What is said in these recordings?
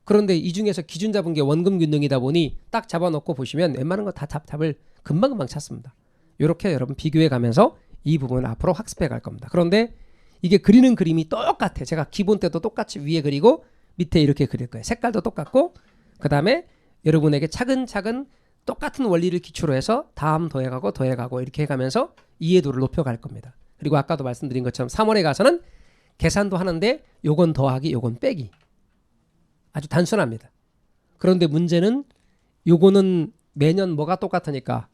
그런데 이 중에서 기준 잡은 게 원금균등이다 보니 딱 잡아놓고 보시면 웬만한 거 다 답을 금방금방 찾습니다. 이렇게 여러분 비교해 가면서 이 부분을 앞으로 학습해 갈 겁니다. 그런데 이게 그리는 그림이 똑같아. 제가 기본 때도 똑같이 위에 그리고 밑에 이렇게 그릴 거예요. 색깔도 똑같고 그 다음에 여러분에게 차근차근 똑같은 원리를 기초로 해서 다음 더해가고 이렇게 해가면서 이해도를 높여갈 겁니다. 그리고 아까도 말씀드린 것처럼 3월에 가서는 계산도 하는데 요건 더하기 요건 빼기 아주 단순합니다. 그런데 문제는 요거는 매년 뭐가 똑같으니까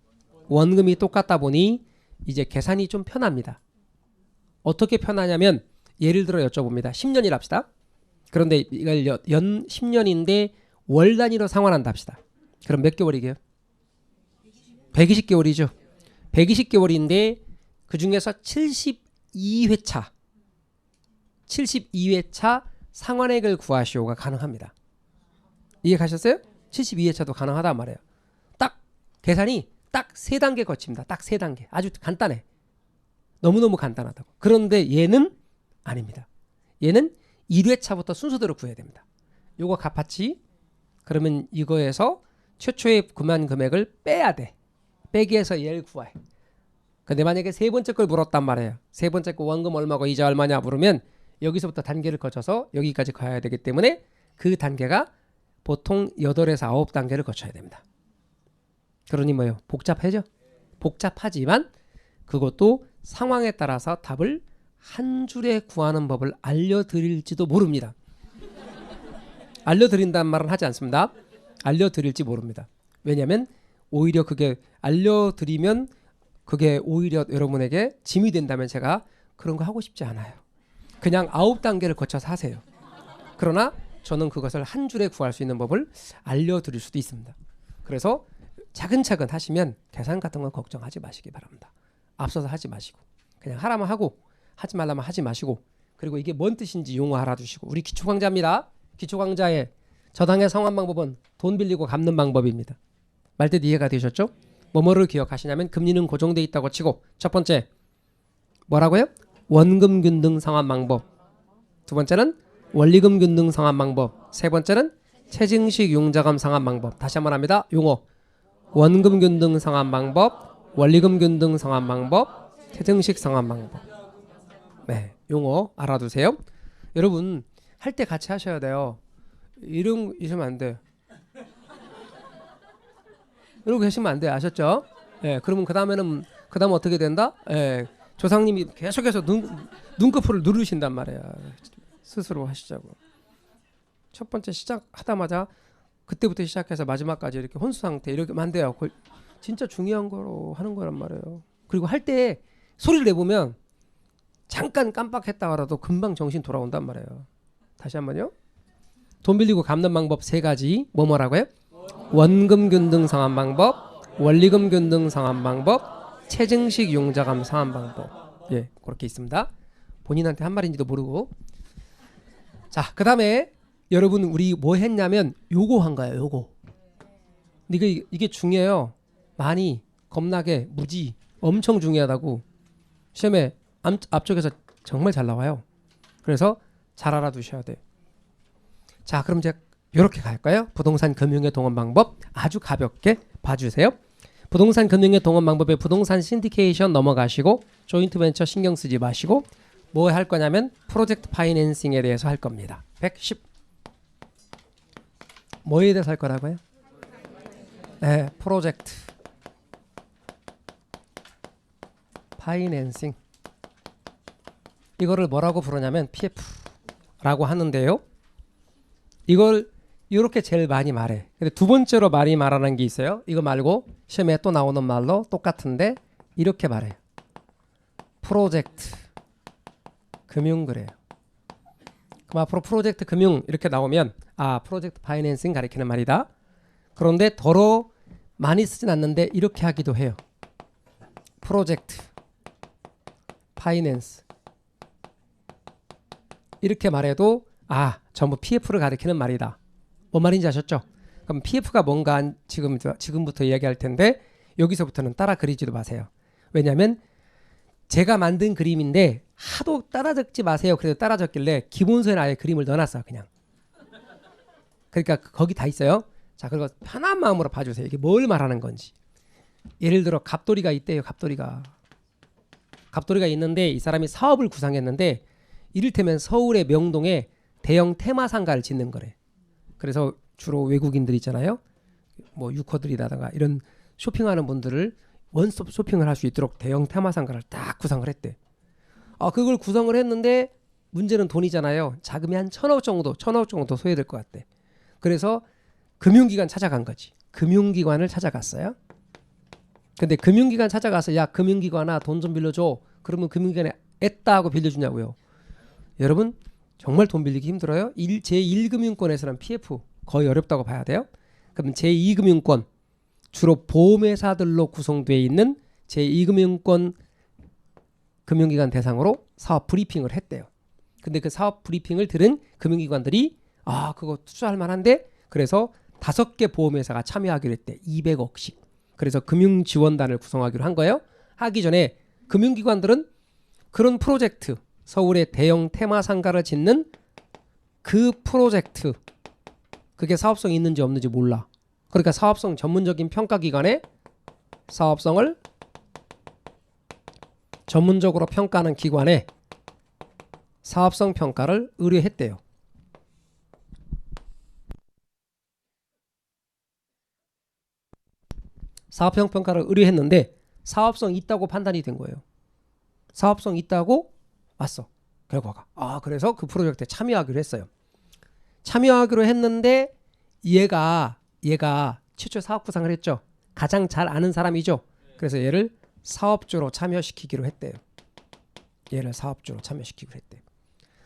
원금이 똑같다 보니 이제 계산이 좀 편합니다. 어떻게 편하냐면 예를 들어 여쭤봅니다. 10년이라 합시다. 그런데 이걸 연 10년인데 월 단위로 상환한다 합시다. 그럼 몇 개월이게요? 120개월이죠. 120개월인데 그 중에서 72회차 상환액을 구하시오가 가능합니다. 이해가셨어요? 72회차도 가능하단 말이에요. 딱 계산이 딱 3단계 거칩니다. 딱 3단계. 아주 간단해. 너무너무 간단하다고. 그런데 얘는 아닙니다. 얘는 1회차부터 순서대로 구해야 됩니다. 요거 갚았지? 그러면 이거에서 최초의 구만 금액을 빼야 돼. 빼기 해서 얘를 구해. 근데 만약에 세 번째 걸 물었단 말이에요. 세 번째 거 원금 얼마고 이자 얼마냐 물으면 여기서부터 단계를 거쳐서 여기까지 가야 되기 때문에 그 단계가 보통 8에서 9단계를 거쳐야 됩니다. 그러니 뭐예요? 복잡하죠? 복잡하지만 그것도 상황에 따라서 답을 한 줄에 구하는 법을 알려드릴지도 모릅니다. 알려드린다는 말은 하지 않습니다. 알려드릴지 모릅니다. 왜냐하면 오히려 그게 알려드리면 그게 오히려 여러분에게 짐이 된다면 제가 그런 거 하고 싶지 않아요. 그냥 9단계를 거쳐서 하세요. 그러나 저는 그것을 한 줄에 구할 수 있는 법을 알려드릴 수도 있습니다. 그래서 차근차근 하시면 계산 같은 건 걱정하지 마시기 바랍니다. 앞서서 하지 마시고 그냥 하라면 하고 하지 말라면 하지 마시고 그리고 이게 뭔 뜻인지 용어 알아두시고 우리 기초강좌입니다. 기초강좌의 저당의 상환 방법은 돈 빌리고 갚는 방법입니다. 말뜻 이해가 되셨죠? 뭐뭐를 기억하시냐면 금리는 고정돼 있다고 치고 첫 번째 뭐라고요? 원금 균등 상환 방법. 두 번째는 원리금 균등 상환 방법. 세 번째는 체증식 융자금 상환 방법. 다시 한번 합니다. 용어 원금 균등 상환 방법, 원리금 균등 상환 방법, 체증식 상환 방법. 네, 용어 알아두세요. 여러분 할 때 같이 하셔야 돼요. 이러면 안 돼요. 이러고 계시면 안 돼요. 아셨죠? 예, 그러면 그 다음에 어떻게 된다? 예, 조상님이 계속해서 눈꺼풀을 누르신단 말이야. 스스로 하시자고. 첫 번째 시작하자마자 그때부터 시작해서 마지막까지 이렇게 혼수 상태 이렇게 하면 안 돼요. 진짜 중요한 거로 하는 거란 말이에요. 그리고 할 때 소리를 내보면 잠깐 깜빡했다 하더라도 금방 정신 돌아온단 말이에요. 다시 한번요. 돈 빌리고 갚는 방법 3가지. 뭐라고요? 원금 균등 상환 방법, 원리금 균등 상환 방법, 체증식 융자금 상환 방법. 예, 그렇게 있습니다. 본인한테 한 말인지도 모르고. 자, 그 다음에 여러분 우리 뭐 했냐면 요거 한 거예요. 요거. 이게 중요해요. 많이 겁나게 무지 엄청 중요하다고 시험에 앞쪽에서 정말 잘 나와요. 그래서 잘 알아두셔야 돼요. 자, 그럼 이제 이렇게 갈까요? 부동산 금융의 동원 방법 아주 가볍게 봐주세요. 부동산 금융의 동원 방법에 부동산 신디케이션 넘어가시고 조인트 벤처 신경 쓰지 마시고 뭐 할 거냐면 프로젝트 파이낸싱에 대해서 할 겁니다. 110 뭐에 대해서 할 거라고요? 네, 프로젝트 파이낸싱 이거를 뭐라고 부르냐면 PF라고 하는데요. 이걸 이렇게 제일 많이 말해. 근데 두 번째로 많이 말하는 게 있어요. 이거 말고 시험에 또 나오는 말로 똑같은데 이렇게 말해요. 프로젝트 금융 그래요. 그럼 앞으로 프로젝트 금융 이렇게 나오면 프로젝트 파이낸싱 가리키는 말이다. 그런데 더러 많이 쓰진 않는데 이렇게 하기도 해요. 프로젝트 파이낸스 이렇게 말해도 전부 PF를 가리키는 말이다. 뭔 말인지 아셨죠? 그럼 PF가 뭔가 지금부터 이야기할 텐데 여기서부터는 따라 그리지도 마세요. 왜냐하면 제가 만든 그림인데 하도 따라 적지 마세요. 그래도 따라 적길래 기본서에 아예 그림을 넣어놨어요. 그냥 그러니까 거기 다 있어요. 자, 그리고 편한 마음으로 봐주세요. 이게 뭘 말하는 건지. 예를 들어 갑돌이가 있대요. 갑돌이가 있는데 이 사람이 사업을 구상했는데 이를테면 서울의 명동에 대형 테마상가를 짓는 거래. 그래서 주로 외국인들 있잖아요. 뭐 유커들이라든가 이런 쇼핑하는 분들을 원스톱 쇼핑을 할 수 있도록 대형 테마상가를 딱 구상을 했대. 그걸 구성을 했는데 문제는 돈이잖아요. 자금이 한 1,000억 정도 소요될 것 같대. 그래서 금융기관 찾아간 거지. 금융기관을 찾아갔어요. 근데 금융기관 찾아가서 야 금융기관아 돈 좀 빌려줘. 그러면 금융기관에 애따 하고 빌려주냐고요. 여러분 정말 돈 빌리기 힘들어요. 제1금융권에서는 PF 거의 어렵다고 봐야 돼요. 그럼 제2금융권 주로 보험회사들로 구성되어 있는 제2금융권 금융기관 대상으로 사업 브리핑을 했대요. 근데 그 사업 브리핑을 들은 금융기관들이 그거 투자할 만한데 그래서 5개 보험회사가 참여하기로 했대. 200억씩. 그래서 금융지원단을 구성하기로 한 거예요. 하기 전에 금융기관들은 그런 프로젝트 서울의 대형 테마상가를 짓는 그 프로젝트 그게 사업성이 있는지 없는지 몰라. 그러니까 사업성 전문적인 평가기관에 사업성을 전문적으로 평가하는 기관에 사업성 평가를 의뢰했대요. 사업성 평가를 의뢰했는데 사업성 있다고 판단이 된 거예요. 사업성 있다고 왔어. 결과가. 그래서 그 프로젝트에 참여하기로 했어요. 참여하기로 했는데 얘가 최초 사업 구상을 했죠. 가장 잘 아는 사람이죠. 그래서 얘를 사업주로 참여시키기로 했대요.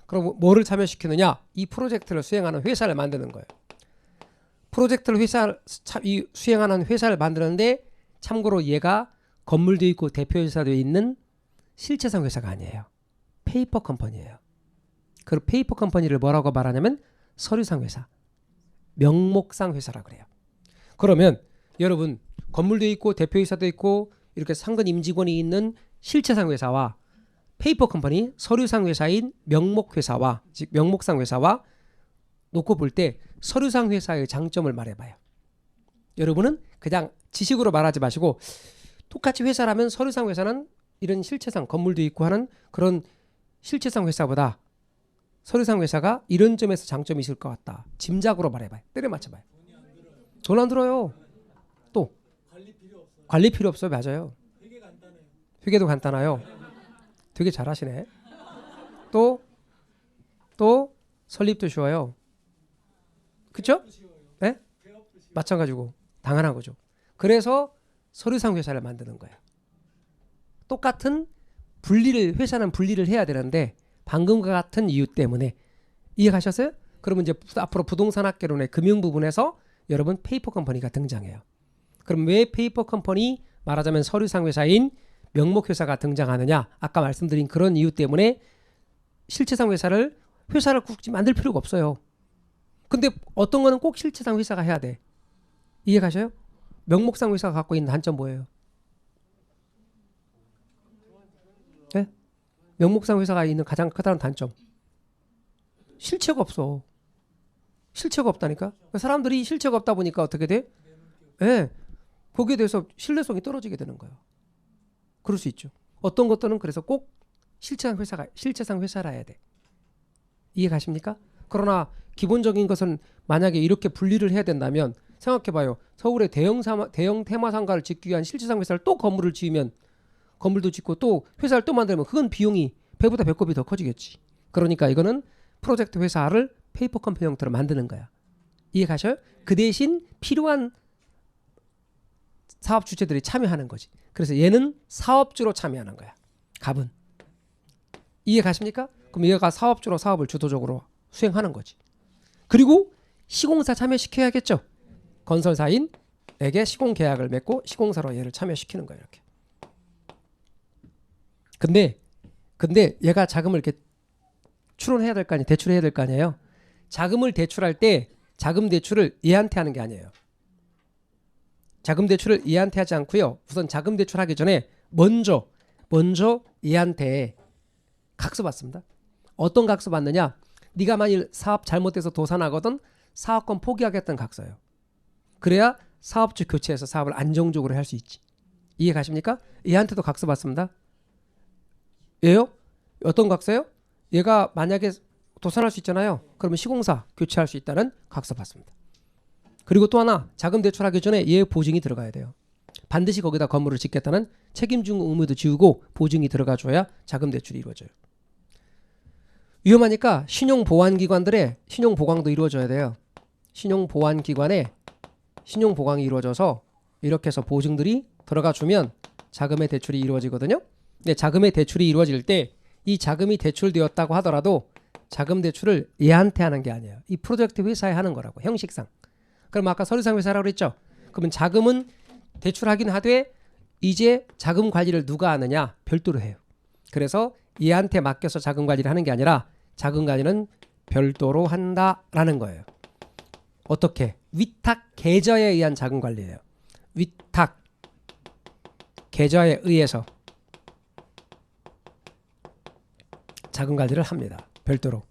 그럼 뭐를 참여시키느냐? 이 프로젝트를 수행하는 회사를 만드는 거예요. 프로젝트를 수행하는 회사를 만드는데 참고로 얘가 건물도 있고 대표이사도 있는 실체상 회사가 아니에요. 페이퍼 컴퍼니예요. 그 페이퍼 컴퍼니를 뭐라고 말하냐면 서류상 회사, 명목상 회사라고 그래요. 그러면 여러분 건물도 있고 대표이사도 있고 이렇게 상근 임직원이 있는 실체상 회사와 페이퍼 컴퍼니, 서류상 회사인 명목 회사와 즉 명목상 회사와 놓고 볼 때 서류상 회사의 장점을 말해봐요. 여러분은 그냥 지식으로 말하지 마시고 똑같이 회사라면 서류상 회사는 이런 실체상 건물도 있고 하는 그런 실체상 회사보다 서류상 회사가 이런 점에서 장점이 있을 것 같다. 짐작으로 말해봐요. 때려 맞춰봐요. 돈 안 들어요. 또 관리 필요 없어요. 맞아요. 회계도 간단해요. 되게 잘하시네. 또 설립도 쉬워요. 그쵸? 네? 마찬가지고 당연한 거죠. 그래서 서류상 회사를 만드는 거예요. 똑같은 회사는 분리를 해야 되는데 방금과 같은 이유 때문에 이해가셨어요? 그러면 이제 앞으로 부동산학개론의 금융 부분에서 여러분 페이퍼 컴퍼니가 등장해요. 그럼 왜 페이퍼 컴퍼니 말하자면 서류상 회사인 명목 회사가 등장하느냐? 아까 말씀드린 그런 이유 때문에 실체상 회사를 굳이 만들 필요가 없어요. 근데 어떤 거는 꼭 실체상 회사가 해야 돼. 이해가셔요? 명목상 회사가 갖고 있는 단점 뭐예요? 네? 명목상 회사가 있는 가장 크다는 단점. 실체가 없어. 실체가 없다니까. 사람들이 실체가 없다 보니까 어떻게 돼? 네. 거기에 대해서 신뢰성이 떨어지게 되는 거예요. 그럴 수 있죠. 어떤 것들은 그래서 꼭 실체상 회사라 해야 돼. 이해가십니까? 그러나 기본적인 것은 만약에 이렇게 분리를 해야 된다면 생각해봐요. 서울에 대형 테마상가를 짓기 위한 실체상 회사를 또 건물을 지으면 건물도 짓고 또 회사를 또 만들면 그건 비용이 배보다 배꼽이 더 커지겠지. 그러니까 이거는 프로젝트 회사를 페이퍼 컴퍼니 형태로 만드는 거야. 이해가셔요? 그 대신 필요한 사업 주체들이 참여하는 거지. 그래서 얘는 사업주로 참여하는 거야. 갑은. 이해가십니까? 그럼 얘가 사업주로 사업을 주도적으로 수행하는 거지. 그리고 시공사 참여시켜야겠죠. 건설사인에게 시공 계약을 맺고 시공사로 얘를 참여시키는 거예요. 이렇게. 근데 얘가 자금을 이렇게 출원해야 될 거 아니에요. 대출해야 될 거 아니에요. 자금을 대출할 때 자금 대출을 얘한테 하는 게 아니에요. 자금 대출을 얘한테 하지 않고요. 우선 자금 대출하기 전에 먼저 얘한테 각서 받습니다. 어떤 각서 받느냐? 네가 만일 사업 잘못돼서 도산하거든 사업권 포기하겠다는 각서예요. 그래야 사업주 교체해서 사업을 안정적으로 할 수 있지. 이해 가십니까? 얘한테도 각서 받습니다. 얘요? 어떤 각서요? 얘가 만약에 도산할 수 있잖아요. 그러면 시공사 교체할 수 있다는 각서 받습니다. 그리고 또 하나 자금 대출하기 전에 얘 보증이 들어가야 돼요. 반드시 거기다 건물을 짓겠다는 책임증 의무도 지우고 보증이 들어가줘야 자금 대출이 이루어져요. 위험하니까 신용보안기관들의 신용보강도 이루어져야 돼요. 신용보안기관에 신용보강이 이루어져서 이렇게 해서 보증들이 들어가 주면 자금의 대출이 이루어지거든요. 근데 자금의 대출이 이루어질 때 이 자금이 대출되었다고 하더라도 자금 대출을 얘한테 하는 게 아니에요. 이 프로젝트 회사에 하는 거라고 형식상. 그럼 아까 서류상 회사라고 그랬죠. 그러면 자금은 대출하긴 하되 이제 자금 관리를 누가 하느냐 별도로 해요. 그래서 얘한테 맡겨서 자금 관리를 하는 게 아니라 자금 관리는 별도로 한다라는 거예요. 어떻게? 위탁 계좌에 의한 자금 관리예요. 위탁 계좌에 의해서 자금 관리를 합니다. 별도로.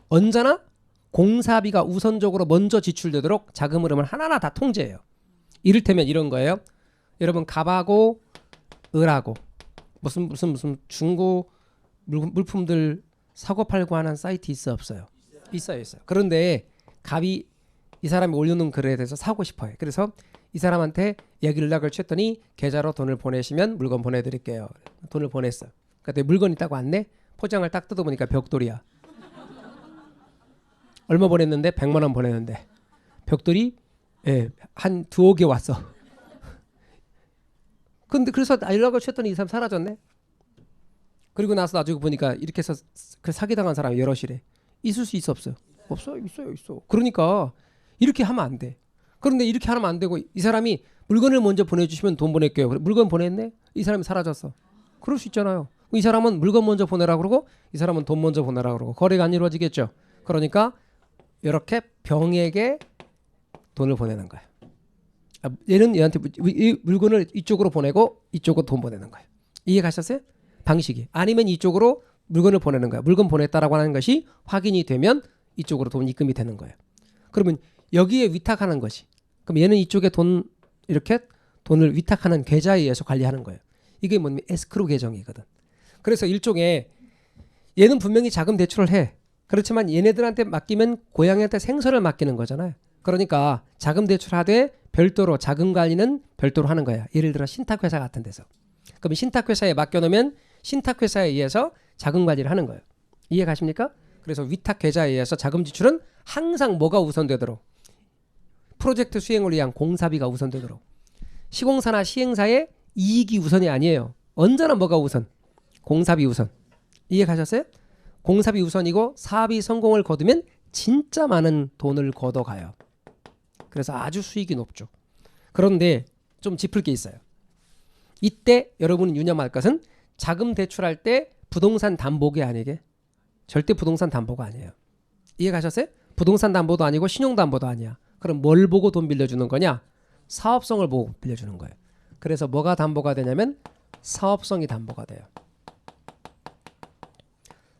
언제나 공사비가 우선적으로 먼저 지출되도록 자금 흐름을 하나하나 다 통제해요. 이를테면 이런 거예요. 여러분 갑하고 을하고 무슨 중고 물품들 사고 팔고 하는 사이트 있어 없어요? 있어요. 그런데 갑이 이 사람이 올려놓은 글에 대해서 사고 싶어요. 그래서 이 사람한테 연락을 쳤더니 계좌로 돈을 보내시면 물건 보내드릴게요. 돈을 보냈어. 그때 물건 있다고 왔네. 포장을 딱 뜯어보니까 벽돌이야. 얼마 보냈는데? 100만 원 보냈는데 벽돌이 한 두어 개 왔어. 근데 그래서 연락을 쳤더니 이 사람 사라졌네. 그리고 나서 나중에 보니까 이렇게 해서 그 사기당한 사람이 여럿이래. 있을 수 있어 없어요? 없어요. 있어. 그러니까 이렇게 하면 안 돼. 그런데 이렇게 하면 안 되고 이 사람이 물건을 먼저 보내주시면 돈 보낼게요. 물건 보냈네? 이 사람이 사라졌어. 그럴 수 있잖아요. 이 사람은 물건 먼저 보내라 그러고 이 사람은 돈 먼저 보내라 그러고 거래가 안 이루어지겠죠. 그러니까 이렇게 병에게 돈을 보내는 거예요. 얘는 얘한테 물건을 이쪽으로 보내고 이쪽으로 돈 보내는 거예요. 이해 가셨어요? 방식이. 아니면 이쪽으로 물건을 보내는 거예요. 물건 보냈다라고 하는 것이 확인이 되면 이쪽으로 돈 입금이 되는 거예요. 그러면 여기에 위탁하는 것이. 그럼 얘는 이쪽에 이렇게 돈을 위탁하는 계좌에 의해서 관리하는 거예요. 이게 뭐냐면 에스크로 계정이거든. 그래서 일종의 얘는 분명히 자금 대출을 해. 그렇지만 얘네들한테 맡기면 고양이한테 생선을 맡기는 거잖아요. 그러니까 자금 대출하되 별도로 자금 관리는 별도로 하는 거야. 예를 들어 신탁회사 같은 데서. 그럼 신탁회사에 맡겨놓으면 신탁회사에 의해서 자금 관리를 하는 거예요. 이해 가십니까? 그래서 위탁 계좌에 의해서 자금 지출은 항상 뭐가 우선되도록 프로젝트 수행을 위한 공사비가 우선되도록 시공사나 시행사의 이익이 우선이 아니에요. 언제나 뭐가 우선? 공사비 우선. 이해 가셨어요? 공사비 우선이고 사업이 성공을 거두면 진짜 많은 돈을 걷어가요. 그래서 아주 수익이 높죠. 그런데 좀 짚을 게 있어요. 이때 여러분이 유념할 것은 자금 대출할 때 부동산 담보가 아니게 절대 부동산 담보가 아니에요. 이해 가셨어요? 부동산 담보도 아니고 신용 담보도 아니야. 그럼 뭘 보고 돈 빌려주는 거냐? 사업성을 보고 빌려주는 거예요. 그래서 뭐가 담보가 되냐면 사업성이 담보가 돼요.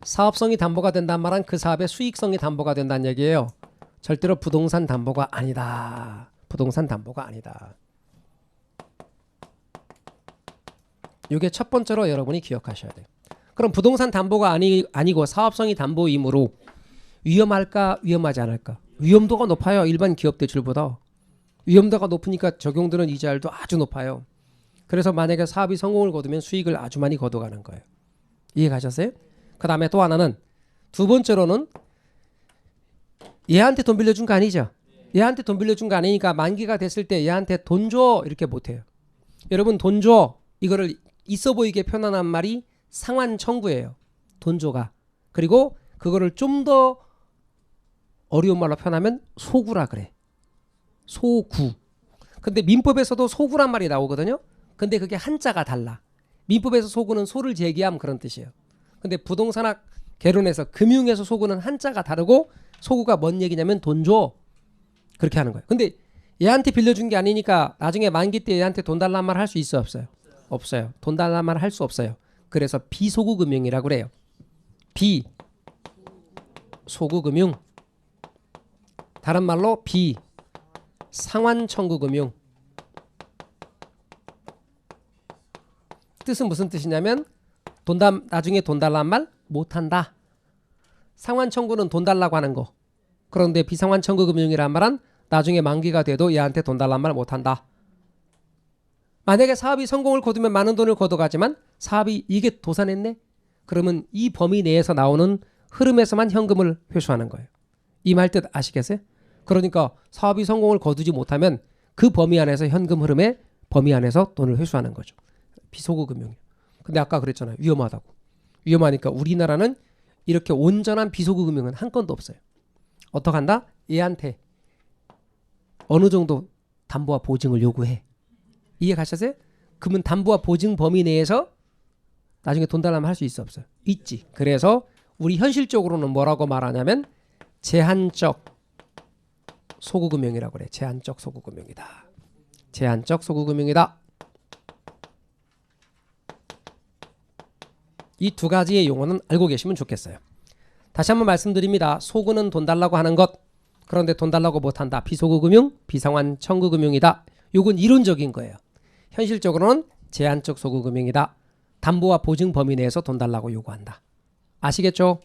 사업성이 담보가 된다는 말은 그 사업의 수익성이 담보가 된다는 얘기예요. 절대로 부동산 담보가 아니다. 부동산 담보가 아니다. 이게 첫 번째로 여러분이 기억하셔야 돼요. 그럼 부동산 담보가 아니고 사업성이 담보이므로 위험할까 위험하지 않을까? 위험도가 높아요. 일반 기업 대출보다. 위험도가 높으니까 적용되는 이자율도 아주 높아요. 그래서 만약에 사업이 성공을 거두면 수익을 아주 많이 거둬가는 거예요. 이해 가셨어요? 그 다음에 또 하나는 두 번째로는 얘한테 돈 빌려준 거 아니죠? 얘한테 돈 빌려준 거 아니니까 만기가 됐을 때 얘한테 돈 줘 이렇게 못해요. 여러분 돈 줘 이거를 있어 보이게 표현한 말이 상환 청구예요. 돈 줘가. 그리고 그거를 좀 더 어려운 말로 표현하면 소구라 그래. 소구. 근데 민법에서도 소구란 말이 나오거든요. 근데 그게 한자가 달라. 민법에서 소구는 소를 제기함 그런 뜻이에요. 근데 부동산학 개론에서 금융에서 소구는 한자가 다르고 소구가 뭔 얘기냐면 돈 줘. 그렇게 하는 거예요. 근데 얘한테 빌려준 게 아니니까 나중에 만기 때 얘한테 돈 달란 말 할 수 있어 없어요? 없어요. 돈 달란 말 할 수 없어요. 그래서 비소구금융이라고 그래요. 비소구금융. 다른 말로 비상환청구금융. 뜻은 무슨 뜻이냐면 나중에 돈 달라는 말 못한다. 상환청구는 돈 달라고 하는 거. 그런데 비상환청구금융이란 말은 나중에 만기가 돼도 얘한테 돈 달라는 말 못한다. 만약에 사업이 성공을 거두면 많은 돈을 거둬가지만 사업이 이게 도산했네? 그러면 이 범위 내에서 나오는 흐름에서만 현금을 회수하는 거예요. 이 말 뜻 아시겠어요? 그러니까 사업이 성공을 거두지 못하면 그 범위 안에서 현금 흐름의 범위 안에서 돈을 회수하는 거죠. 비소구금융이에요. 근데 아까 그랬잖아요. 위험하다고. 위험하니까 우리나라는 이렇게 온전한 비소구금융은 한 건도 없어요. 어떡한다? 얘한테 어느 정도 담보와 보증을 요구해. 이해 가셨어요? 그러면 담보와 보증 범위 내에서 나중에 돈 달라면 할 수 있어 없어요? 있지. 그래서 우리 현실적으로는 뭐라고 말하냐면 제한적 소구금융이라고 그래. 제한적 소구금융이다. 제한적 소구금융이다. 이 두 가지의 용어는 알고 계시면 좋겠어요. 다시 한번 말씀드립니다. 소구는 돈 달라고 하는 것. 그런데 돈 달라고 못한다. 비소구금융, 비상환 청구금융이다. 요건 이론적인 거예요. 현실적으로는 제한적 소구금융이다. 담보와 보증 범위 내에서 돈 달라고 요구한다. 아시겠죠?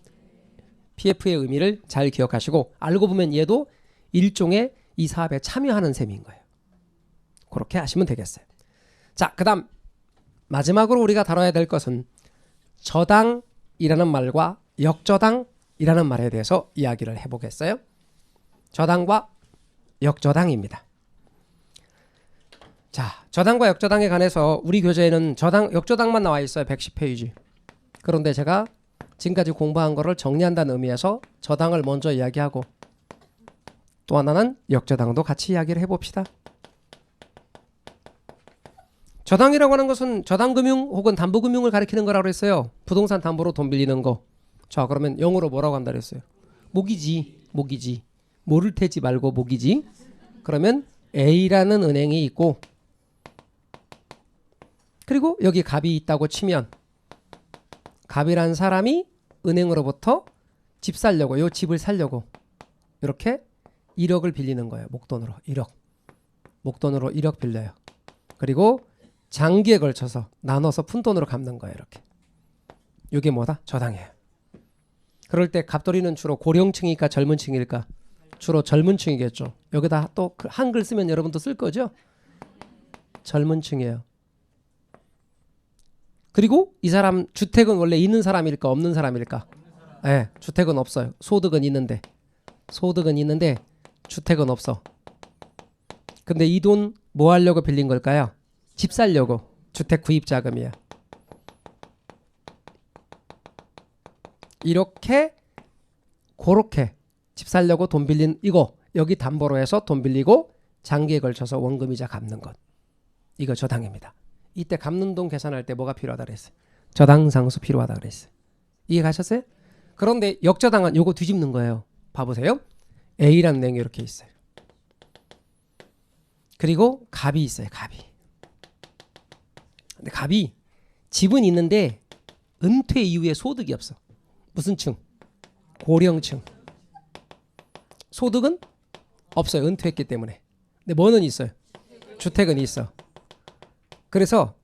PF의 의미를 잘 기억하시고 알고 보면 얘도 일종의 이 사업에 참여하는 셈인 거예요. 그렇게 하시면 되겠어요. 자, 그 다음 마지막으로 우리가 다뤄야 될 것은 저당이라는 말과 역저당이라는 말에 대해서 이야기를 해보겠어요. 저당과 역저당입니다. 자, 저당과 역저당에 관해서 우리 교재에는 역저당만 나와 있어요. 110페이지. 그런데 제가 지금까지 공부한 거를 정리한다는 의미에서 저당을 먼저 이야기하고 또 하나는 역저당도 같이 이야기를 해봅시다. 저당이라고 하는 것은 저당금융 혹은 담보금융을 가리키는 거라고 했어요. 부동산 담보로 돈 빌리는 거. 자, 그러면 영어로 뭐라고 한다 그랬어요? 모기지. 모를 테지 말고 모기지. 그러면 A라는 은행이 있고 그리고 여기 갑이 있다고 치면 갑이라는 사람이 은행으로부터 집 살려고 요 집을 살려고 이렇게 1억을 빌리는 거예요. 목돈으로 1억. 목돈으로 1억 빌려요. 그리고 장기에 걸쳐서 나눠서 푼돈으로 갚는 거예요. 이렇게. 이게 뭐다? 저당이에요. 그럴 때 갑돌이는 주로 고령층일까 젊은 층일까? 주로 젊은 층이겠죠. 여기다 또 한글 쓰면 여러분도 쓸 거죠? 젊은 층이에요. 그리고 이 사람 주택은 원래 있는 사람일까 없는 사람일까? 네, 주택은 없어요. 소득은 있는데 주택은 없어. 근데 이 돈 뭐 하려고 빌린 걸까요? 집 살려고. 주택 구입 자금이야. 그렇게 집 살려고 돈 빌린 이거 여기 담보로 해서 돈 빌리고 장기에 걸쳐서 원금이자 갚는 것. 이거 저당입니다. 이때 갚는 돈 계산할 때 뭐가 필요하다 그랬어요? 저당상수 필요하다 그랬어요. 이해 가셨어요? 그런데 역저당은 요거 뒤집는 거예요. 봐보세요. A라는 은행이 이렇게 있어요. 그리고 갑이 있어요. 갑이. 근데 갑이 집은 있는데 은퇴 이후에 소득이 없어. 무슨 층? 고령층. 소득은 없어요. 은퇴했기 때문에. 근데 뭐는 있어요? 주택은 있어. 그래서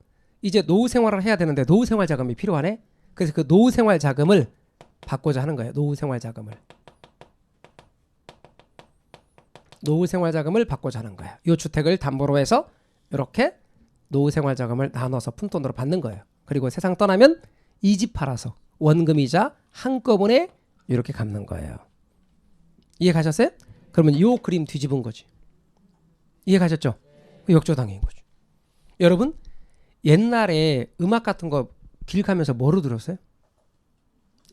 이제 노후 생활을 해야 되는데 노후 생활 자금이 필요하네. 그래서 그 노후 생활 자금을 받고자 하는 거예요. 노후 생활 자금을 받고자 하는 거예요. 이 주택을 담보로 해서 이렇게 노후 생활 자금을 나눠서 푼돈으로 받는 거예요. 그리고 세상 떠나면 이 집 팔아서 원금이자 한꺼번에 이렇게 갚는 거예요. 이해 가셨어요? 그러면 이 그림 뒤집은 거지. 이해 가셨죠? 역저당인 거죠. 여러분 옛날에 음악 같은 거 길 가면서 뭐로 들었어요?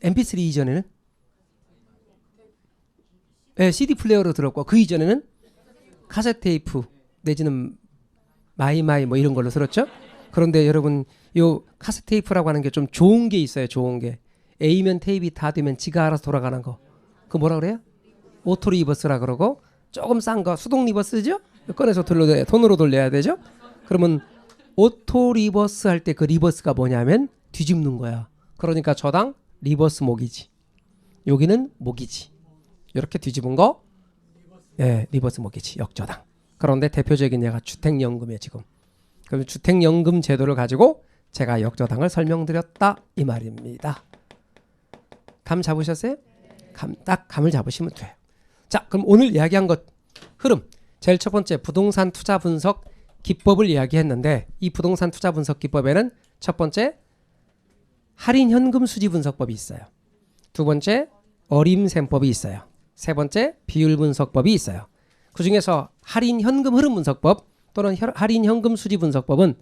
MP3 이전에는? 네, CD 플레이어로 들었고 그 이전에는 카세트 테이프 내지는 마이마이 뭐 이런 걸로 들었죠? 그런데 여러분 요 카세트 테이프라고 하는 게 좀 좋은 게 있어요. 좋은 게. A면 테이프가 다 되면 지가 알아서 돌아가는 거. 그거 뭐라 그래요? 오토 리버스라 그러고 조금 싼 거 수동 리버스죠? 꺼내서 돈으로 돌려야 되죠? 그러면 오토 리버스 할 때 그 리버스가 뭐냐면 뒤집는 거야. 그러니까 저당 리버스 모기지. 여기는 모기지. 이렇게 뒤집은 거 예, 리버스 모기지 역저당. 그런데 대표적인 예가 주택연금이에요 지금. 그럼 주택연금 제도를 가지고 제가 역저당을 설명드렸다 이 말입니다. 감 잡으셨어요? 딱 감을 잡으시면 돼요. 자, 그럼 오늘 이야기한 것 흐름. 제일 첫 번째 부동산 투자 분석 기법을 이야기했는데 이 부동산 투자 분석 기법에는 첫 번째 할인 현금 수지 분석법이 있어요. 두 번째 어림셈법이 있어요. 세 번째 비율 분석법이 있어요. 그중에서 할인 현금 흐름 분석법 또는 할인 현금 수지 분석법은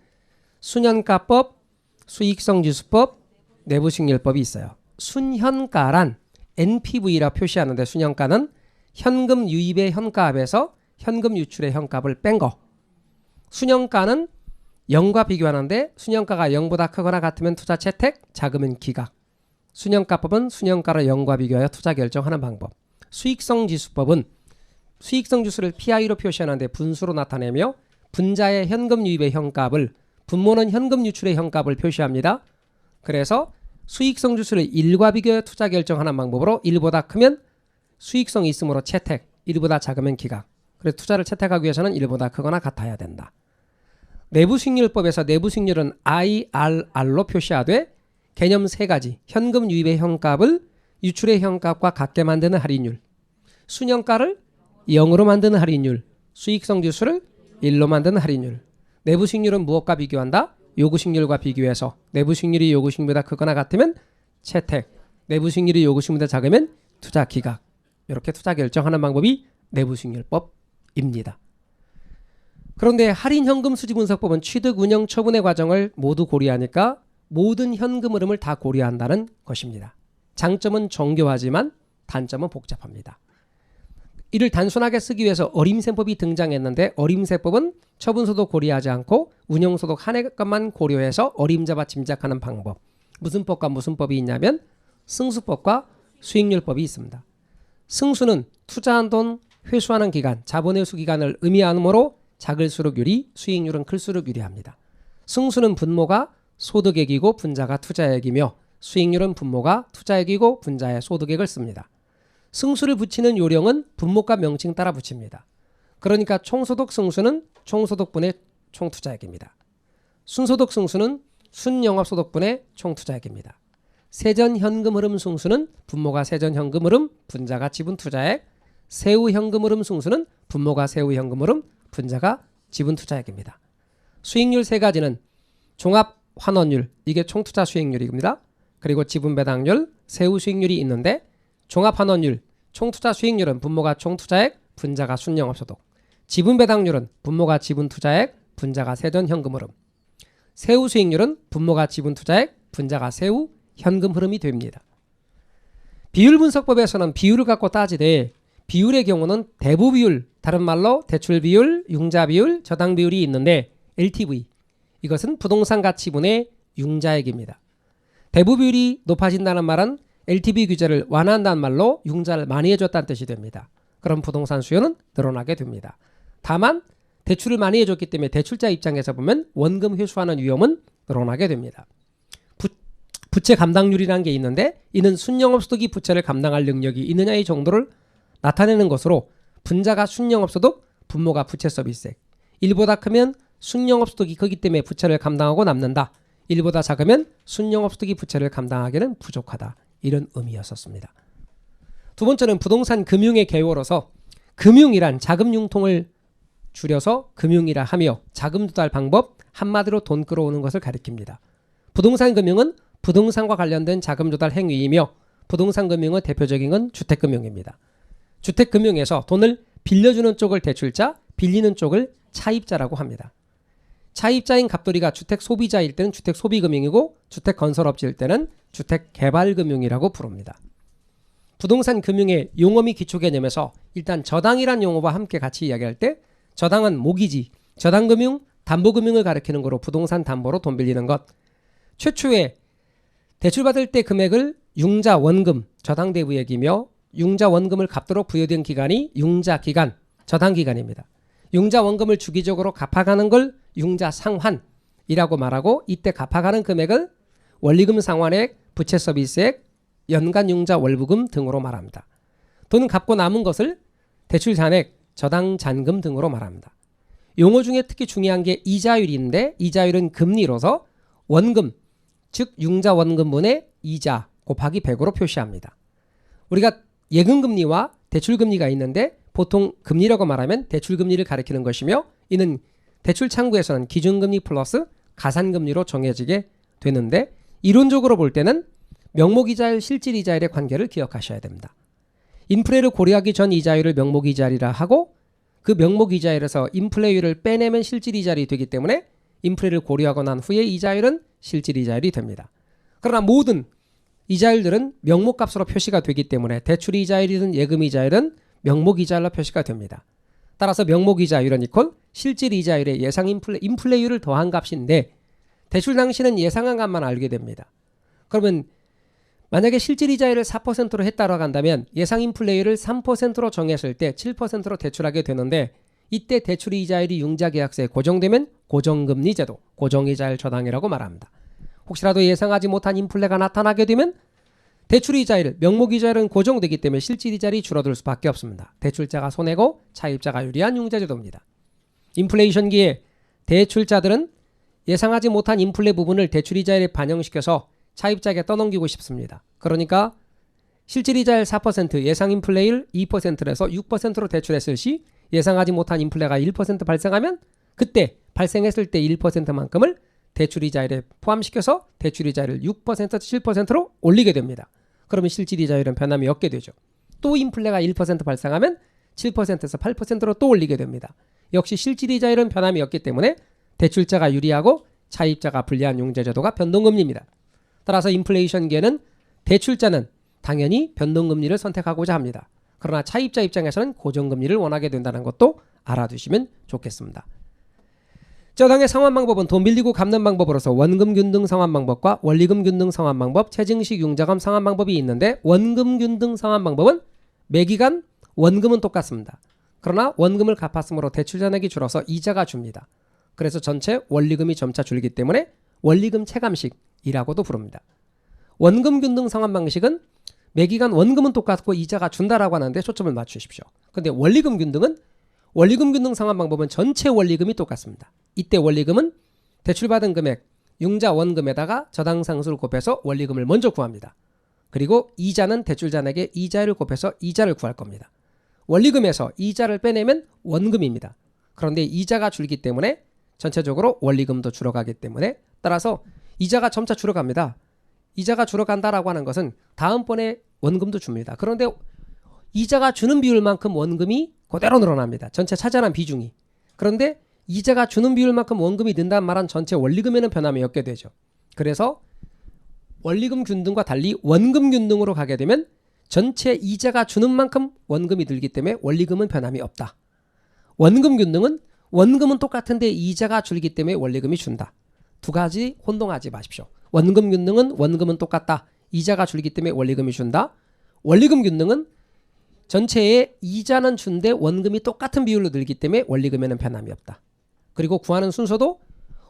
순현가법, 수익성 지수법, 내부식률법이 있어요. 순현가란 NPV라 표시하는데 순현가는 현금 유입의 현가합에서 현금 유출의 현가합을 뺀 거. 순현가는 0과 비교하는데 순현가가 0보다 크거나 같으면 투자 채택, 작으면 기각. 순현가법은 순현가를 0과 비교하여 투자 결정하는 방법. 수익성 지수법은 수익성 지수를 PI로 표시하는데 분수로 나타내며 분자의 현금 유입의 현가합을 분모는 현금 유출의 현가합을 표시합니다. 그래서 수익성 지수를 1과 비교해 투자 결정하는 방법으로 1보다 크면 수익성이 있으므로 채택, 1보다 작으면 기각. 그래서 투자를 채택하기 위해서는 1보다 크거나 같아야 된다. 내부수익률법에서 내부수익률은 IRR로 표시하되 개념 세 가지. 현금 유입의 현가합을 유출의 현가합과 같게 만드는 할인율. 순현가를 0으로 만드는 할인율. 수익성 지수를 1로 만드는 할인율. 내부수익률은 무엇과 비교한다? 요구수익률과 비교해서 내부수익률이 요구수익률보다 크거나 같으면 채택, 내부수익률이 요구수익률보다 작으면 투자 기각. 이렇게 투자 결정하는 방법이 내부수익률법입니다. 그런데 할인 현금 수지 분석법은 취득, 운영, 처분의 과정을 모두 고려하니까 모든 현금 흐름을 다 고려한다는 것입니다. 장점은 정교하지만 단점은 복잡합니다. 이를 단순하게 쓰기 위해서 어림셈법이 등장했는데 어림셈법은 처분소득 고려하지 않고 운영소득 한 해값만 고려해서 어림잡아 짐작하는 방법. 무슨 법과 무슨 법이 있냐면 승수법과 수익률법이 있습니다. 승수는 투자한 돈 회수하는 기간, 자본회수 기간을 의미하므로 작을수록 유리, 수익률은 클수록 유리합니다. 승수는 분모가 소득액이고 분자가 투자액이며 수익률은 분모가 투자액이고 분자의 소득액을 씁니다. 승수를 붙이는 요령은 분모가 명칭 따라 붙입니다. 그러니까 총소득 승수는 총소득분의 총투자액입니다. 순소득 승수는 순영업소득분의 총투자액입니다. 세전현금 흐름 승수는 분모가 세전현금 흐름, 분자가 지분 투자액, 세후현금 흐름 승수는 분모가 세후현금 흐름, 분자가 지분 투자액입니다. 수익률 세 가지는 종합환원율, 이게 총투자 수익률입니다. 그리고 지분배당률, 세후수익률이 있는데 종합환원율, 총투자 수익률은 분모가 총투자액, 분자가 순영업소득. 지분배당률은 분모가 지분투자액, 분자가 세전현금 흐름. 세후수익률은 분모가 지분투자액, 분자가 세후현금 흐름이 됩니다. 비율분석법에서는 비율을 갖고 따지되 비율의 경우는 대부비율, 다른 말로 대출비율, 융자비율, 저당비율이 있는데 LTV, 이것은 부동산 가치분의 융자액입니다. 대부비율이 높아진다는 말은 LTV 규제를 완화한다는 말로 융자를 많이 해줬다는 뜻이 됩니다. 그럼 부동산 수요는 늘어나게 됩니다. 다만 대출을 많이 해줬기 때문에 대출자 입장에서 보면 원금 회수하는 위험은 늘어나게 됩니다. 부채 감당률이라는 게 있는데 이는 순영업소득이 부채를 감당할 능력이 있느냐의 정도를 나타내는 것으로 분자가 순영업소득, 분모가 부채 서비스액. 1보다 크면 순영업소득이 크기 때문에 부채를 감당하고 남는다. 1보다 작으면 순영업소득이 부채를 감당하기는 부족하다. 이런 의미였었습니다. 두 번째는 부동산 금융의 개요로서 금융이란 자금 융통을 줄여서 금융이라 하며 자금 조달 방법, 한마디로 돈 끌어오는 것을 가리킵니다. 부동산 금융은 부동산과 관련된 자금 조달 행위이며 부동산 금융의 대표적인 건 주택금융입니다. 주택금융에서 돈을 빌려주는 쪽을 대출자, 빌리는 쪽을 차입자라고 합니다. 차입자인 갑돌이가 주택 소비자일 때는 주택 소비금융이고 주택 건설업체일 때는 주택 개발금융이라고 부릅니다. 부동산 금융의 용어미 기초 개념에서 일단 저당이란 용어와 함께 같이 이야기할 때 저당은 모기지, 저당금융, 담보금융을 가리키는 거로 부동산 담보로 돈 빌리는 것. 최초에 대출받을 때 금액을 융자 원금, 저당대부액이며 융자 원금을 갚도록 부여된 기간이 융자기간, 저당기간입니다. 융자 원금을 주기적으로 갚아가는 걸 융자 상환이라고 말하고 이때 갚아가는 금액을 원리금 상환액, 부채 서비스액, 연간 융자 월부금 등으로 말합니다. 돈 갚고 남은 것을 대출 잔액, 저당 잔금 등으로 말합니다. 용어 중에 특히 중요한 게 이자율인데 이자율은 금리로서 원금, 즉 융자 원금분의 이자 곱하기 100으로 표시합니다. 우리가 예금금리와 대출금리가 있는데 보통 금리라고 말하면 대출금리를 가리키는 것이며 이는 대출 창구에서는 기준금리 플러스 가산금리로 정해지게 되는데 이론적으로 볼 때는 명목이자율 실질이자율의 관계를 기억하셔야 됩니다. 인플레를 고려하기 전 이자율을 명목이자율이라 하고 그 명목이자율에서 인플레율을 빼내면 실질이자율이 되기 때문에 인플레를 고려하고 난 후에 이자율은 실질이자율이 됩니다. 그러나 모든 이자율들은 명목값으로 표시가 되기 때문에 대출이자율이든 예금이자율은 명목이자율로 표시가 됩니다. 따라서 명목이자율은 이퀄 실질이자율의 예상 인플레율을 더한 값인데 대출 당시는 예상한 값만 알게 됩니다. 그러면 만약에 실질이자율을 4%로 했다고 한다면 예상 인플레율을 3%로 정했을 때 7%로 대출하게 되는데 이때 대출이자율이 융자계약서에 고정되면 고정금리 제도, 고정이자율 저당이라고 말합니다. 혹시라도 예상하지 못한 인플레가 나타나게 되면 대출이자율, 명목이자율은 고정되기 때문에 실질이자율이 줄어들 수밖에 없습니다. 대출자가 손해고 차입자가 유리한 융자제도입니다. 인플레이션기에 대출자들은 예상하지 못한 인플레 부분을 대출이자율에 반영시켜서 차입자에게 떠넘기고 싶습니다. 그러니까 실질이자율 4%, 예상 인플레율 2%에서 6%로 대출했을 시 예상하지 못한 인플레가 1% 발생하면 그때 발생했을 때 1%만큼을 대출이자율에 포함시켜서 대출이자율을 6%에서 7%로 올리게 됩니다. 그러면 실질이자율은 변함이 없게 되죠. 또 인플레가 1% 발생하면 7%에서 8%로 또 올리게 됩니다. 역시 실질이자율은 변함이 없기 때문에 대출자가 유리하고 차입자가 불리한 융자제도가 변동금리입니다. 따라서 인플레이션기에는 대출자는 당연히 변동금리를 선택하고자 합니다. 그러나 차입자 입장에서는 고정금리를 원하게 된다는 것도 알아두시면 좋겠습니다. 저당의 상환 방법은 돈 빌리고 갚는 방법으로서 원금균등 상환 방법과 원리금균등 상환 방법, 체증식 융자금 상환 방법이 있는데 원금균등 상환 방법은 매기간 원금은 똑같습니다. 그러나 원금을 갚았으므로 대출 잔액이 줄어서 이자가 줍니다. 그래서 전체 원리금이 점차 줄기 때문에 원리금 체감식이라고도 부릅니다. 원금균등 상환 방식은 매기간 원금은 똑같고 이자가 준다라고 하는데 초점을 맞추십시오. 근데 원리금균등은 원리금균등 상환 방법은 전체 원리금이 똑같습니다. 이때 원리금은 대출받은 금액 융자 원금에다가 저당상수를 곱해서 원리금을 먼저 구합니다. 그리고 이자는 대출 잔액에 이자율을 곱해서 이자를 구할 겁니다. 원리금에서 이자를 빼내면 원금입니다. 그런데 이자가 줄기 때문에 전체적으로 원리금도 줄어가기 때문에 따라서 이자가 점차 줄어갑니다. 이자가 줄어간다라고 하는 것은 다음번에 원금도 줍니다. 그런데 이자가 주는 비율만큼 원금이 그대로 늘어납니다. 전체 차지하는 비중이. 그런데 이자가 주는 비율만큼 원금이 는다는 말은 전체 원리금에는 변함이 없게 되죠. 그래서 원리금 균등과 달리 원금 균등으로 가게 되면 전체 이자가 주는 만큼 원금이 늘기 때문에 원리금은 변함이 없다. 원금 균등은 원금은 똑같은데 이자가 줄기 때문에 원리금이 준다. 두 가지 혼동하지 마십시오. 원금 균등은 원금은 똑같다. 이자가 줄기 때문에 원리금이 준다. 원리금 균등은 전체에 이자는 준데 원금이 똑같은 비율로 늘기 때문에 원리금에는 변함이 없다. 그리고 구하는 순서도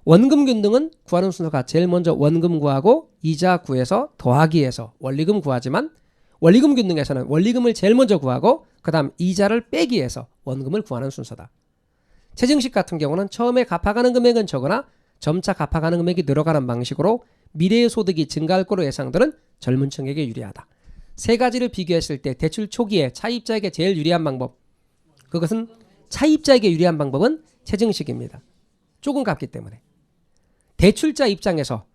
원금 균등은 구하는 순서가 제일 먼저 원금 구하고 이자 구해서 더하기해서 원리금 구하지만 원리금 균등에서는 원리금을 제일 먼저 구하고 그 다음 이자를 빼기 해서 원금을 구하는 순서다. 체증식 같은 경우는 처음에 갚아가는 금액은 적으나 점차 갚아가는 금액이 늘어가는 방식으로 미래의 소득이 증가할 거로 예상들은 젊은 층에게 유리하다. 세 가지를 비교했을 때 대출 초기에 차입자에게 제일 유리한 방법, 그것은 차입자에게 유리한 방법은 체증식입니다. 조금 갚기 때문에. 대출자 입장에서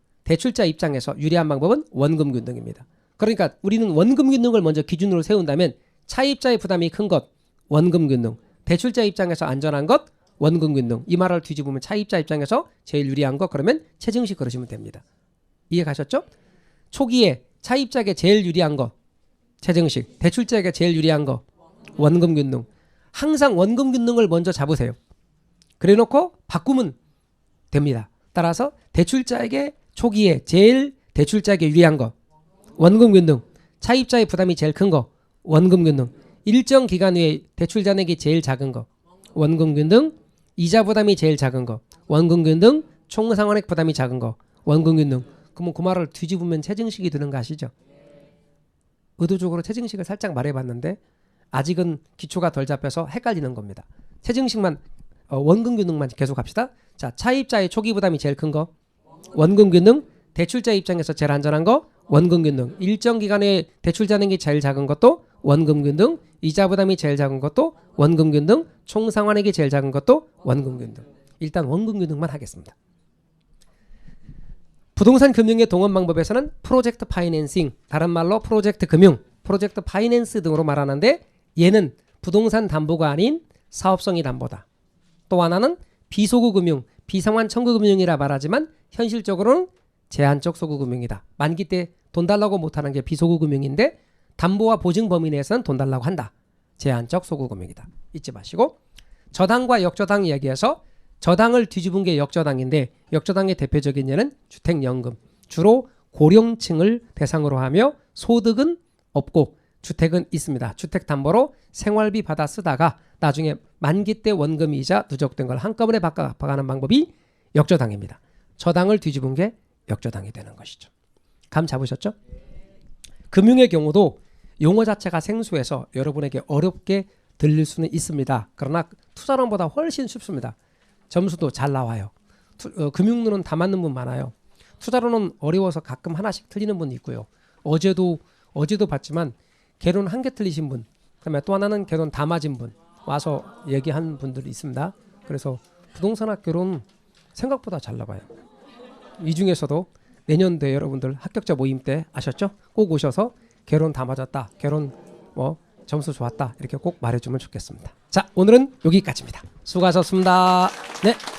유리한 방법은 원금 균등입니다. 그러니까 우리는 원금 균등을 먼저 기준으로 세운다면 차입자의 부담이 큰 것 원금 균등, 대출자 입장에서 안전한 것 원금 균등, 이 말을 뒤집으면 차입자 입장에서 제일 유리한 것 그러면 체증식 그러시면 됩니다. 이해 가셨죠? 초기에 차입자에게 제일 유리한 거 체증식, 대출자에게 제일 유리한 거 원금 균등. 항상 원금 균등을 먼저 잡으세요. 그래놓고 바꾸면 됩니다. 따라서 대출자에게 초기에 제일 대출자에게 유리한 거 원금 균등, 차입자의 부담이 제일 큰 거 원금 균등, 일정 기간 후에 대출 잔액이 제일 작은 거 원금 균등, 이자 부담이 제일 작은 거 원금 균등, 총 상환액 부담이 작은 거 원금 균등. 그러면 그 말을 뒤집으면 체증식이 되는 거 아시죠? 의도적으로 체증식을 살짝 말해봤는데 아직은 기초가 덜 잡혀서 헷갈리는 겁니다. 세증식만 원금균등만 계속 합시다. 자, 차입자의 초기 부담이 제일 큰 거 원금균등, 대출자 입장에서 제일 안전한 거 원금균등, 일정 기간에 대출 잔액이 제일 작은 것도 원금균등, 이자 부담이 제일 작은 것도 원금균등, 총 상환액이 제일 작은 것도 원금균등. 일단 원금균등만 하겠습니다. 부동산 금융의 동원 방법에서는 프로젝트 파이낸싱, 다른 말로 프로젝트 금융, 프로젝트 파이낸스 등으로 말하는데 얘는 부동산 담보가 아닌 사업성이 담보다. 또 하나는 비소구 금융, 비상환 청구 금융이라 말하지만 현실적으로는 제한적 소구 금융이다. 만기 때 돈 달라고 못하는 게 비소구 금융인데 담보와 보증 범위 내에서는 돈 달라고 한다. 제한적 소구 금융이다. 잊지 마시고 저당과 역저당 이야기해서 저당을 뒤집은 게 역저당인데 역저당의 대표적인 예는 주택연금. 주로 고령층을 대상으로 하며 소득은 없고 주택은 있습니다. 주택담보로 생활비 받아 쓰다가 나중에 만기 때 원금이자 누적된 걸 한꺼번에 갚아가는 방법이 역저당입니다. 저당을 뒤집은 게 역저당이 되는 것이죠. 감 잡으셨죠? 금융의 경우도 용어 자체가 생소해서 여러분에게 어렵게 들릴 수는 있습니다. 그러나 투자론보다 훨씬 쉽습니다. 점수도 잘 나와요. 금융론은 다 맞는 분 많아요. 투자론은 어려워서 가끔 하나씩 틀리는 분 있고요. 어제도 봤지만 개론 한 개 틀리신 분, 그다음에 또 하나는 개론 다 맞은 분 와서 얘기한 분들이 있습니다. 그래서 부동산 학교론 생각보다 잘 나가요. 이 중에서도 내년도에 여러분들 합격자 모임 때 아셨죠? 꼭 오셔서 개론 다 맞았다, 개론 점수 좋았다 이렇게 꼭 말해주면 좋겠습니다. 자, 오늘은 여기까지입니다. 수고하셨습니다. 네.